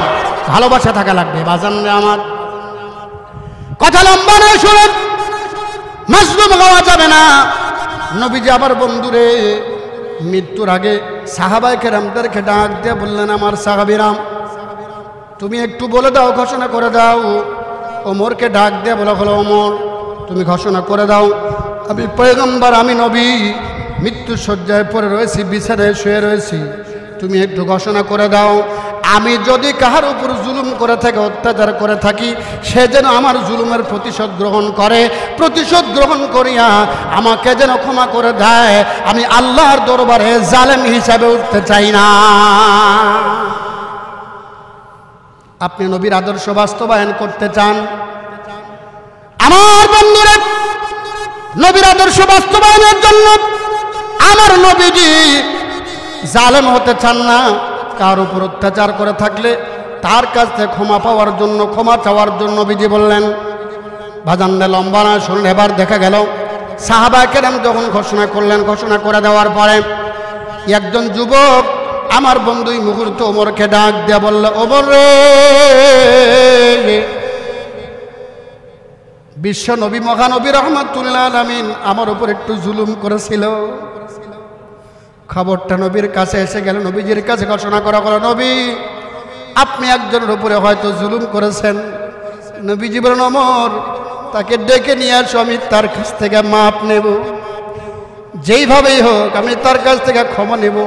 ভালোবাসা থাকা লাগবে। বাজান আমার কথা লম্বা নয়, শুনুন। মাজলুম হওয়া যাবে না। নবীজি আমার বন্ধুরে মৃত্যুর আগে সাহাবায়ে কেরামদেরকে ডাক দিয়ে বললেন, আমার সাহাবীরাম তুমি একটু বলে দাও, ঘোষণা করে দাও। ওমরকে ডাক দিয়ে বলা হলো, ওমর তুমি ঘোষণা করে দাও, আমি পয়গম্বর, আমি নবী, মৃত্যু শয্যায় পড়ে রয়েছি, বিছানায় শুয়ে রয়েছি, তুমি একটু ঘোষণা করে দাও, আমি যদি কাহার উপর জুলুম করে থাকি, অত্যাচার করে থাকি, সে যেন আমার জুলুমের প্রতিশোধ গ্রহণ করে, প্রতিশোধ গ্রহণ করিয়া আমাকে যেন ক্ষমা করে দেয়। আমি আল্লাহর দরবারে জালেম হিসাবে উঠতে চাই না। আপনি নবীর আদর্শ বাস্তবায়ন করতে চান? আমার বন্ধুরা, নবীর আদর্শ বাস্তবায়নের জন্য আমার নবীজি জালেম হতে চান না। কার উপর অত্যাচার করে থাকলে তার কাছ থেকে ক্ষমা পাওয়ার জন্য, ক্ষমা চাওয়ার জন্য নবীজি বললেন। ভাজানদের লম্বা না শুনলে এবার দেখা গেল সাহাবায়ে কেরাম যখন ঘোষণা করলেন, ঘোষণা করে দেওয়ার পরে একজন যুবক আমার বন্ধুই মুহূর্ত ওমরকে ডাক দিয়ে বলল, ওমর রে, বিশ্ব নবী মহানবী রাহমাতুল্লিল আলামিন আমার উপর একটু জুলুম করেছিল, খবরটা নবীর কাছে এসে গেল। নবীজির কাছে ঘোষণা করা হলো, নবী আপনি একজনের উপরে হয়তো জুলুম করেছেন। নবীজি বলেন, ওমর তাকে ডেকে নিয়ে আসো, আমি তার কাছ থেকে মাপ নেব, যেইভাবেই হোক আমি তার কাছ থেকে ক্ষমা নেব।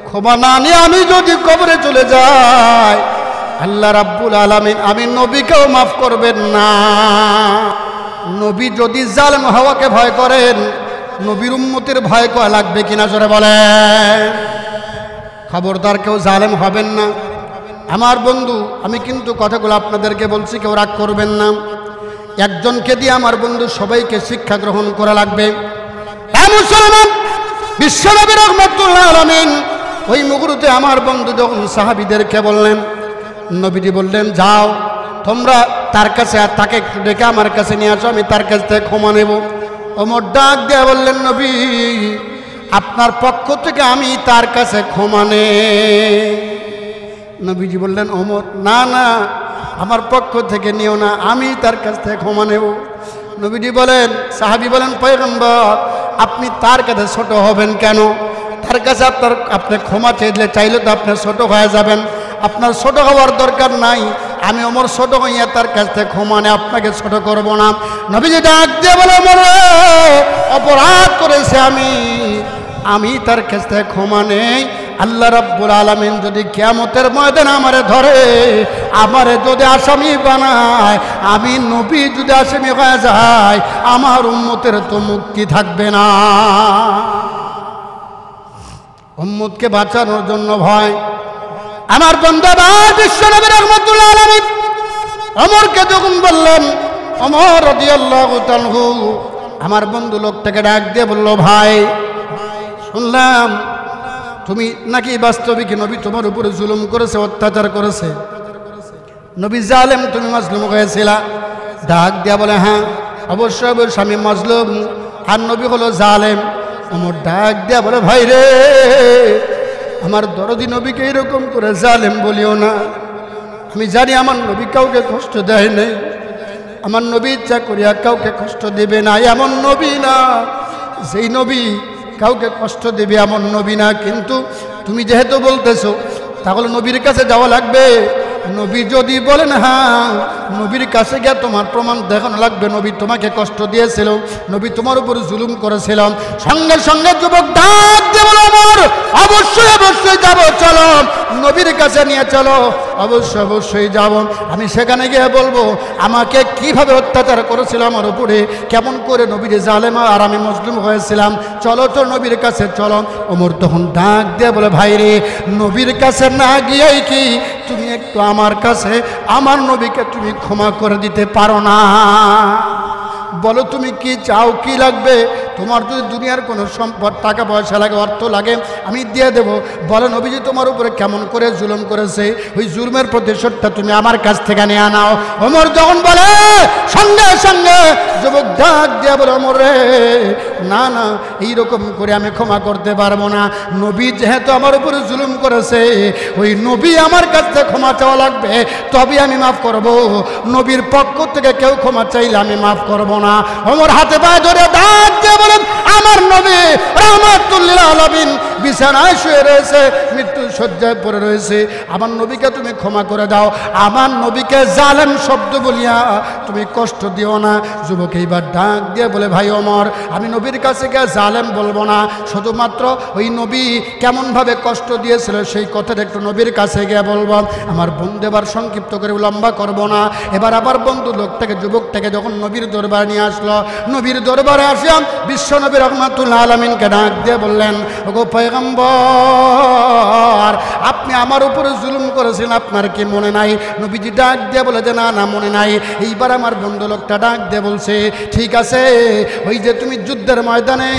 ক্ষমা না নিয়ে আমি যদি কবরে চলে যাই, আল্লাহ রাব্বুল আলামিন আমি নবীকেও মাফ করবেন না। নবী যদি জালেম হওয়াকে ভয় করেন, নবীর উম্মতের ভয় করা লাগবে কিনা জোরে বলেন? খবরদার কেউ জালেম হবেন না। আমার বন্ধু, আমি কিন্তু কথাগুলো আপনাদেরকে বলছি, কেউ রাগ করবেন না। একজনকে দিয়ে আমার বন্ধু সবাইকে শিক্ষা গ্রহণ করা লাগবে। হ্যাঁ মুসলমান, বিশ্বনবী রাহমাতুল্লাহ আলামিন ওই মুহূর্তে আমার বন্ধু যখন সাহাবীদেরকে বললেন, নবীজি বললেন, যাও তোমরা তার কাছে, তাকে একটু ডেকে আমার কাছে নিয়ে আসো, আমি তার কাছ থেকে ক্ষমা নেব। ওমর ডাক দিয়ে বললেন, নবী আপনার পক্ষ থেকে আমি তার কাছে ক্ষমা নেই। নবীজি বললেন, ওমর না না, আমার পক্ষ থেকে নিও না, আমি তার কাছ থেকে ক্ষমা নেব। নবীজি বলেন, সাহাবী বলেন, পয়গম্বর আপনি তার কাছে ছোট হবেন কেন? তার কাছে আপনি ক্ষমা চাইলে তো আপনি ছোট হয়ে যাবেন। আপনার ছোট হওয়ার দরকার নাই, আমি ওমর ছোট হইয়া তার কাছ থেকে ক্ষমা নেই, আপনাকে ছোট করব না। নবীজি ডাক দিয়ে বলে, ওমর অপরাধ করেছে আমি তার কাছ থেকে ক্ষমা নেই। আল্লাহ রাব্বুল আলামিন যদি কিয়ামতের ময়দানে আমারে ধরে, আমারে যদি আসামি বানায়, আমি নবী যদি আসামি হয়ে যায়, আমার উম্মতের তো মুক্তি থাকবে না। উম্মতকে বাঁচানোর জন্য ভয়। আমার বান্দাবাদ বিশ্বনবী রাহমাতুল্লাহ আলাইহি ওমরকে যখন বললেন, ওমর রাদিয়াল্লাহু তাআলা আমার বন্ধু লোকটাকে ডাক দিয়ে বলল, ভাই শুনলাম তুমি নাকি বাস্তবিক নবী তোমার উপরে জুলুম করেছে, অত্যাচার করেছে, নবী জালেম, তুমি মাজলুম হয়েছিলা। ডাক দিয়া বলে, হ্যাঁ অবশ্যই অবশ্যই আমি মাজলুম, আর নবী হলো জালেম। ওমর ডাক দিয়া বলে, ভাই রে, আমার দরদি নবীকে এরকম করে জালেম বলিও না। আমি জানি আমার নবী কাউকে কষ্ট দেয় নাই, আমার নবী ইচ্ছা করিয়া কাউকে কষ্ট দেবে না, এমন নবী না। যেই নবী কাউকে কষ্ট দেবে এমন নবী না। কিন্তু তুমি যেহেতু বলতেছো, তাহলে নবীর কাছে যাওয়া লাগবে। নবী যদি বলেন হ্যাঁ, নবীর কাছে গিয়ে তোমার প্রমাণ দেখানো লাগবে নবী তোমাকে কষ্ট দিয়েছিল, নবী তোমার উপর জুলুম করেছিলাম। সঙ্গে সঙ্গে যুবক ডাক দিয়ে বলো, ওমর অবশ্যই অবশ্যই যাব, চলো নবীর কাছে নিয়ে চলো। অবশ্যই অবশ্যই যাব। আমি সেখানে গিয়ে বলবো আমাকে কিভাবে অত্যাচার করেছিল আমার উপরে, কেমন করে নবীর জালেম আর আমি মজলুম হয়েছিলাম। চলো তো নবীর কাছে চলো। ওমর তখন ডাক দিয়ে বলে, ভাই রে, নবীর কাছে না গিয়েই কি তুমি একটু আমার কাছে আমার নবীকে তুমি ক্ষমা করে দিতে পারো না? বলো তুমি কি চাও, কি লাগবে? তোমার যদি দুনিয়ার কোনো সম্পদ, টাকা পয়সা লাগে, অর্থ লাগে, আমি দিয়ে দেব। বলো নবীজি তোমার উপরে কেমন করে জুলুম করেছে, ওই জুলুমের প্রতিশোধটা তুমি আমার কাছ থেকে নিয়ে আনাও। ওমর যখন বলে, সঙ্গে সঙ্গে যুবক ডাক দিয়ে বলে, ওমর রে, না না, এইরকম করে আমি ক্ষমা করতে পারবো না। নবী যেহেতু আমার উপরে জুলুম করেছে, ওই নবী আমার কাছ থেকে ক্ষমা চাওয়া লাগবে, তবে আমি মাফ করব। নবীর পক্ষ থেকে কেউ ক্ষমা চাইলে আমি মাফ করব না। ওমর হাতে পায়ে ধরে ডাক দিয়ে বলেন, আমার নবী রাহমাতুল্লিল আলামিন বিছানায় শুয়ে রয়েছে, মৃত্যু শয্যায় পড়ে রয়েছে, আমার নবীকে তুমি ক্ষমা করে দাও, আমার নবীকে জালেম শব্দ বলিয়া তুমি কষ্ট দিও না। যুবক এইবার ডাক দিয়ে বলে, ভাই ওমর, আমি নবীর কাছে গিয়ে জালেম বলবো না, শুধুমাত্র ওই নবী কেমনভাবে কষ্ট দিয়েছিল সেই কথাটা একটু নবীর কাছে গিয়ে বলবো। আমার বন্ধু এবার সংক্ষিপ্ত করে লম্বা করব না। এবার আবার বন্ধু লোকটাকে, যুবকটাকে যখন নবীর দরবারে নিয়ে আসলো, নবীর দরবারে আসিয়াম বিশ্ব নবী রাহমাতুল্লাহ আলামিনকে ডাক দিয়ে বললেন, ওগো পয়গম্বর, আপনি আমার উপরে জুলুম করেছেন, আপনার কি মনে নাই? নবীজি ডাক দিয়ে বলে যে, না না, মনে নাই। এইবার আমার বন্ধু লোকটা ডাক দিয়ে বলছে, ঠিক আছে, ওই যে তুমি যুদ্ধের ময়দানে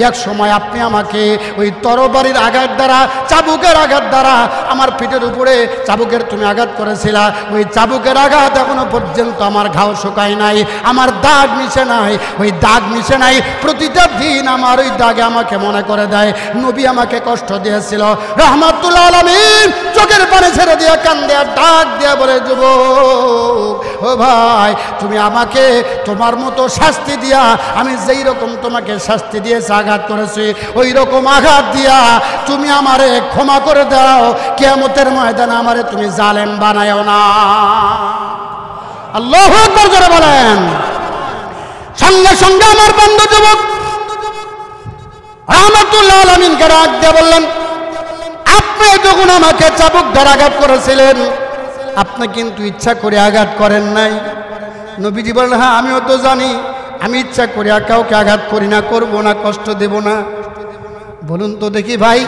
এক সময় আপনি আমাকে ওই তরবারির আঘাত দ্বারা, চাবুকের আঘাত দ্বারা আমার পিঠের উপরে চাবুকের তুমি আঘাত করেছিলা, ওই চাবুকের আঘাত এখনো পর্যন্ত আমার ঘাও শুকায় নাই, আমার দাগ মিশে নাই, ওই দাগ মিশে নাই। প্রতিটা দিন প্রতিদিন আমার ওই দাগে আমাকে মনে করে দেয় নবী আমাকে কষ্ট দিয়েছিল। রাহমাতুল আলামিন চোখের পানি ছেড়ে দিয়ে কান্দে আর ডাক দিয়ে বলে, যুবক ও ভাই, তুমি আমাকে তোমার মতো শাস্তি দিয়া, আমি যেই রকম তোমাকে শাস্তি দিয়েছি, আঘাত করেছি, ওই রকম আঘাত দিয়া তুমি আমারে ক্ষমা করে দাও। কিয়ামতের ময়দানে আমারে তুমি জালেম বানায়ও না। আল্লাহু আকবার জোরে বলেন। সঙ্গে সঙ্গে আমার বন্ধু যুবক রাহমাতুল্লাহ আলামিনকে ডাক দিয়ে বললেন, আপনি যখন আমাকে চাবুক ধরে আঘাত করেছিলেন, আপনি কিন্তু ইচ্ছা করে আঘাত করেন নাই। নবীজি বললেন, হ্যাঁ আমিও তো জানি, আমি ইচ্ছা করে কাউকে আঘাত করি না, করবো না, কষ্ট দেব না। বলুন তো দেখি ভাই,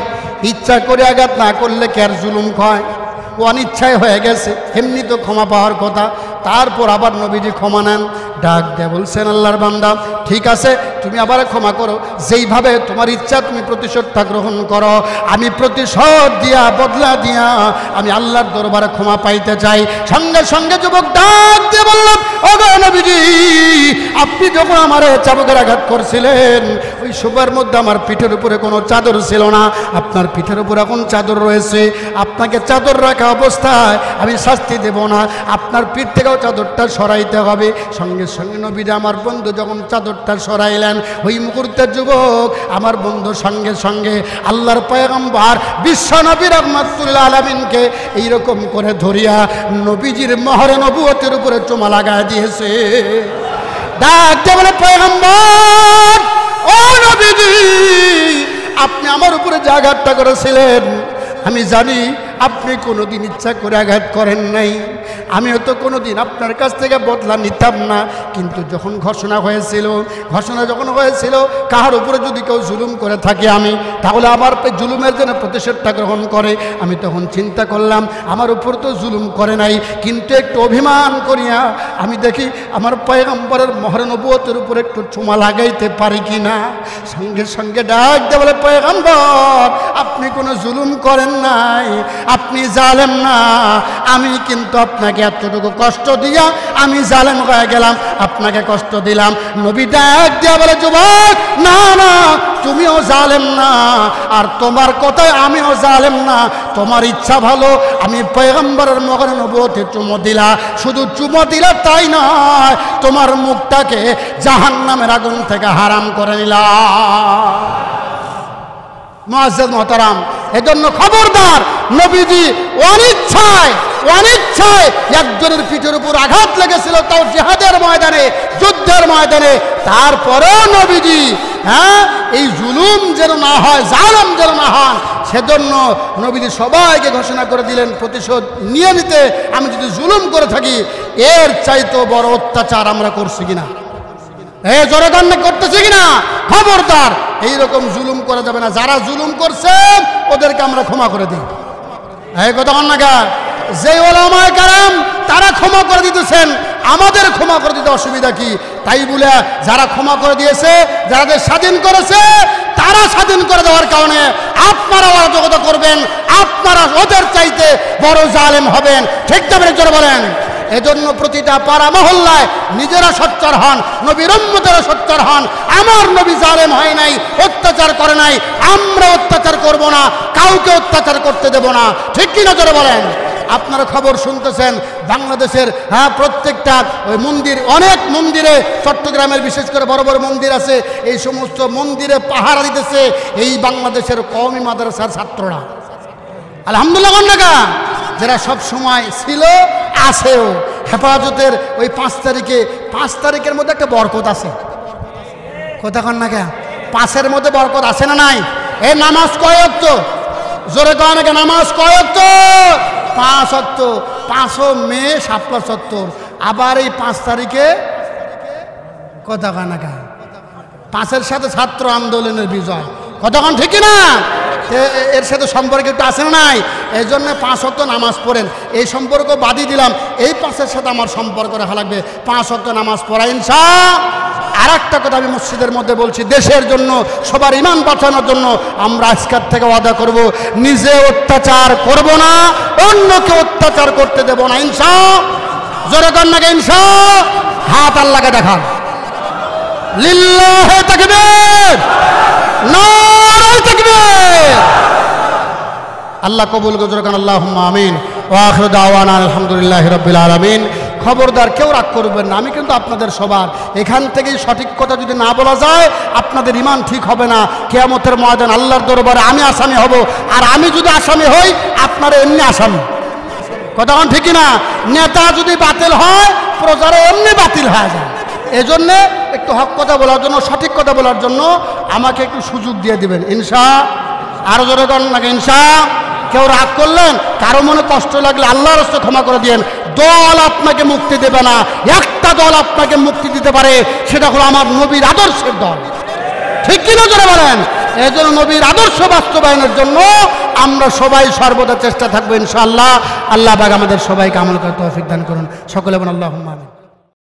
ইচ্ছা করে আঘাত না করলে কে আর জুলুম হয়? ও অনিচ্ছায় হয়ে গেছে, এমনি তো ক্ষমা পাওয়ার কথা। তারপর আবার নবীজি ক্ষমা নেন, ডাক দিয়ে বলছেন, আল্লাহর বান্দা ঠিক আছে, তুমি আবার ক্ষমা করো, যেইভাবে তোমার ইচ্ছা তুমি প্রতিশোধটা গ্রহণ করো। আমি প্রতিশোধ দিয়া, বদলা দিয়া আমি আল্লাহর দরবারে ক্ষমা পাইতে চাই। সঙ্গে সঙ্গে যুবক ডাক দিয়ে বললাম, ওগো নবীজি, আপনি যখন আমার চাবুকের আঘাত করছিলেন, ওই সময়ের মধ্যে আমার পিঠের উপরে কোনো চাদর ছিল না, আপনার পিঠের উপর এখন চাদর রয়েছে। আপনাকে চাদর রাখা অবস্থায় আমি শাস্তি দেব না, আপনার পিঠ থেকেও চাদরটা সরাইতে হবে। সঙ্গে সঙ্গে নবীরা আমার বন্ধু যখন চাদরটা সরাইলেন, ওই মুহূর্তে যুবক আমার বন্ধু সঙ্গে সঙ্গে আল্লাহর পয়গম্বর বিশ্ব নবী রাহমাতুল্লাহ আলামিনকে এইরকম করে ধরিয়া নবীজির মোহরে নবুয়তের উপরে চুমা লাগায় দিয়েছে। ডাক দিয়ে বলে, পয়গম্বর ও নবীজি, আপনি আমার উপরে যে আঘাতটা করেছিলেন, আমি জানি আপনি কোনোদিন ইচ্ছা করে আঘাত করেন নাই, আমিও তো কোনোদিন আপনার কাছ থেকে বদলা নিতাম না। কিন্তু যখন ঘোষণা যখন হয়েছিল কাহার উপরে যদি কেউ জুলুম করে থাকে আমি, তাহলে আমার জুলুমের জন্য প্রতিশোধটা গ্রহণ করে। আমি তখন চিন্তা করলাম, আমার উপর তো জুলুম করে নাই, কিন্তু একটু অভিমান করিয়া আমি দেখি আমার পয়গম্বরের মোহরে নবুয়তের উপর একটু চুমা লাগাইতে পারি কি না। সঙ্গে সঙ্গে ডাক দিয়ে বলে, পয়গম্বর আপনি কোনো জুলুম করেন নাই, আপনি জালেম না, আমি কিন্তু আপনাকে এতটুকু কষ্ট দিয়া আমি জালেম হয়ে গেলাম, আপনাকে কষ্ট দিলাম। নবী ডাক দিয়া বলে, যুবক না না, তুমিও জালেম না, আর তোমার কথায় আমিও জালেম না। তোমার ইচ্ছা ভালো, আমি পয়গম্বরের মোহরে নবুয়তে চুমো দিলা, শুধু চুমো দিলা তাই নয়, তোমার মুখটাকে জাহান্নামের আগুন থেকে হারাম করে নিলাম। মুআজ্জাজ মুহতারাম, এজন্য খবরদার, নবীজি অনিচ্ছায় একজনের পিঠের উপর আঘাত লেগেছিল, তাও জিহাদের ময়দানে, যুদ্ধের ময়দানে, তারপরেও নবীজি এই জুলুম যেন না হয়, জালেম যেন না হন, সেজন্য নবীজি সবাইকে ঘোষণা করে দিলেন প্রতিশোধ নিয়ে নিতে। আমি যদি জুলুম করে থাকি, এর চাইতে বড় অত্যাচার আমরা করছি কিনা, জনগণ করতেছে কিনা, খবরদার এইরকম জুলুম করা যাবে না। যারা জুলুম করছে ওদেরকে আমরা ক্ষমা করে দিই। এই কথা কন না গা, যে ওলামায়ে কেরাম তারা ক্ষমা করে দিতেছেন, আমাদের ক্ষমা করে দিতে অসুবিধা কি? তাই বলে যারা ক্ষমা করে দিয়েছে, যারা স্বাধীন করেছে, তারা স্বাধীন করে দেওয়ার কারণে আপনারা অরাজকতা করবেন, আপনারা ওদের চাইতে বড় জালেম হবেন। ঠিক তবে জোরে বলেন। এজন্য প্রতিটা পাড়া মহল্লায় নিজেরা সোচ্চার হন, নবীর উম্মতেরা সোচ্চার হন। আমার নবী জালেম হয় নাই, অত্যাচার করে নাই, আমরা অত্যাচার করব না, কাউকে অত্যাচার করতে দেব না। ঠিক কিনা জোরে বলেন। আপনারা খবর শুনতেছেন, বাংলাদেশের প্রত্যেকটা মন্দির, অনেক মন্দিরে, চট্টগ্রামের বিশেষ করে বড় বড় মন্দির আছে, এই সমস্ত মন্দিরে পাহারা দিতেছে এই বাংলাদেশের কওমি মাদ্রাসার ছাত্ররা। আলহামদুলিল্লাহ, যারা সব সময় ছিল, আছেও। হেফাজতের ওই 5 তারিখের মধ্যে একটা বরকত আছে। কথা কন না কে, 5-এর মধ্যে বরকত আছে না নাই? এই নামাজ কয় ওয়াক্ত? জোরে কয় না কে, নামাজ কয় ওয়াক্ত? 5 ওয়াক্ত। 5 মে 7+70। আবার এই 5 তারিখে কথা কয় না কে, 5-এর সাথে ছাত্র আন্দোলনের বিজয়। কতক্ষণ ঠিক না? এর সাথে সম্পর্ক একটু আছে না নাই? এই জন্য 5 ওয়াক্ত নামাজ পড়েন। এই সম্পর্ক বাদই দিলাম, এই 5-এর সাথে আমার সম্পর্ক রাখা লাগবে। 5 ওয়াক্ত নামাজ পড়া ইনশাআল্লাহ। আর একটা কথা আমি মসজিদের মধ্যে বলছি, দেশের জন্য, সবার ঈমান বাঁচানোর জন্য আমরা আজকের থেকে ওয়াদা করব, নিজে অত্যাচার করব না, অন্যকে অত্যাচার করতে দেব না। ইনশাআল্লাহ। জোরে কর না কে ইনশাআল্লাহ। হাত আল্লাহকে দেখান। লিল্লাহে তাকবীর, নারে তাকবীর। আল্লাহ কবুল করুন, আল্লাহুম্মা আমিন। ওয়া আখিরু দাওয়ানা আলহামদুলিল্লাহি রাব্বিল আলামিন। খবরদার কেউ রাগ করবেন না, আমি কিন্তু আপনাদের সবার এখান থেকেই সঠিক কথা যদি না বলা যায় আপনাদের ঈমান ঠিক হবে না। কিয়ামতের ময়দান আল্লাহর দরবারে আমি আসামি হব, আর আমি যদি আসামি হই আপনারা এমনি আসামি। কথা কোন ঠিক না? নেতা যদি বাতিল হয় প্রজারা এমনি বাতিল হয়ে যায়। এজন্য একটু হক কথা বলার জন্য, সঠিক কথা বলার জন্য আমাকে একটু সুযোগ দিয়ে দিবেন ইনশা। আরো জোরে করেন নাকি ইনশা? কেউ রাগ করলেন, কারো মনে কষ্ট লাগলে আল্লাহর রাস্তায় ক্ষমা করে দিয়েন। দল আপনাকে মুক্তি দেবে না, একটা দল আপনাকে মুক্তি দিতে পারে, সেটা হলো আমার নবীর আদর্শের দল। ঠিক কিনা জোরে বলেন? এই জন্য নবীর আদর্শ বাস্তবায়নের জন্য আমরা সবাই সর্বদা চেষ্টা থাকবো ইনশাআল্লাহ। আল্লাহ পাক আমাদের সবাইকে আমল করার তৌফিক দান করুন। সকলে বলেন আল্লাহুম্মা আমিন।